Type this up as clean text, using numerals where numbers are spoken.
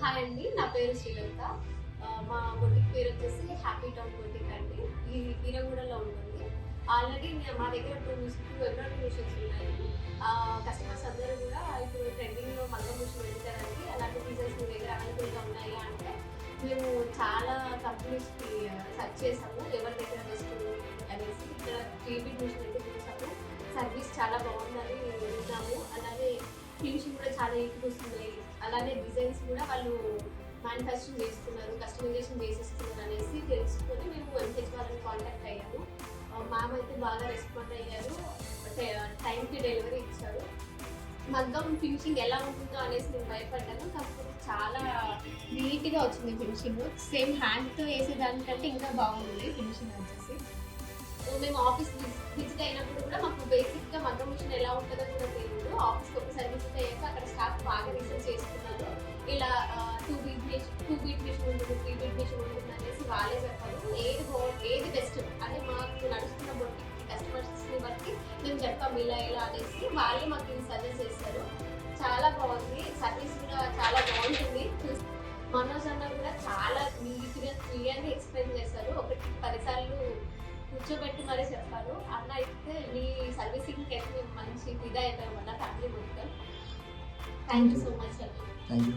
Hi అండి, నా పేరు శ్రీలత. మా బొటిక్ పేరు వచ్చేసి హ్యాపీ టౌన్ బొటిక్ అండి. ఈ హీరగూడలో ఉంటుంది. ఆల్రెడీ మా దగ్గర 2 ఎంబ్రాయిడరీ మిషన్స్ ఉన్నాయి. కస్టమర్స్ అందరూ కూడా ఇప్పుడు ట్రెండింగ్లో మగ్గం మిషన్ వెళ్తారండి. అలాంటి డిజైన్స్ మీ దగ్గర అవైలబుల్గా ఉన్నాయి అంటే మేము చాలా కంపెనీస్కి సెర్చ్ చేసాము, ఎవరి దగ్గర బెస్ట్ అనేసి. ఇక్కడ 3 మిషన్ అయితే చూసాము. సర్వీస్ చాలా బాగుందని విన్నాము. అలాగే ఫినిషింగ్ కూడా చాలా నీట్గా వస్తున్నాయి. అలానే డిజైన్స్ కూడా వాళ్ళు మ్యానుఫ్యాక్చరింగ్ చేస్తున్నారు, కస్టమైజేషన్ చేసేస్తున్నారు అనేసి తెలుసుకొని మేము ఎంహెచ్ వాళ్ళని కాంటాక్ట్ అయ్యాము. మ్యామ్ అయితే బాగా రెస్పాండ్ అయ్యారు, టైంకి డెలివరీ ఇచ్చారు. మగ్గం ఫినిషింగ్ ఎలా ఉంటుందో అనేసి నేను భయపడ్డాను, కాకపోతే చాలా నీట్గా వచ్చింది ఫినిషింగ్. సేమ్ హ్యాండ్తో వేసేదానికంటే ఇంకా బాగుంది ఫినిషింగ్ వచ్చేసి. మేము ఆఫీస్ విజిట్ అయినప్పుడు కూడా మాకు బేసిక్గా మగ్గం మిషన్ ఎలా ఉంటుందో కూడా తెలియదు. ఆఫీస్కి ఒకసారి విజిట్ అయ్యాక అక్కడ స్టాఫ్ బాగా రీసెర్చ్ చేసుకున్నారు. ఇలా 2 బీట్ మిషన్ ఉంటుంది, 3 బీట్ మిషన్ ఉంటుంది అనేసి వాళ్ళే చెప్పారు. ఏది బెస్ట్ అంటే మాకు నడుస్తున్న బట్టి కస్టమర్స్ని బట్టి మేము చెప్పాము ఇలా అనేసి వాళ్ళే మాకు ఇది సజెస్ట్ చేస్తారు. చాలా బాగుంది, సర్వీస్ కూడా చాలా బాగుంటుంది. మనోజ్ అన్న కూడా చాలా నీట్గా క్లియర్గా ఎక్స్ప్లెయిన్ చేశారు. 10 సార్లు కూర్చోబెట్టి మరీ చెప్పారు. అన్న అయితే మీ సర్వీసింగ్కి అయితే మేము మంచి ఫిదా అయిపోయాం అన్న, ఫ్యామిలీ మొత్తం. థ్యాంక్ యూ సో మచ్ అన్న. Thank you.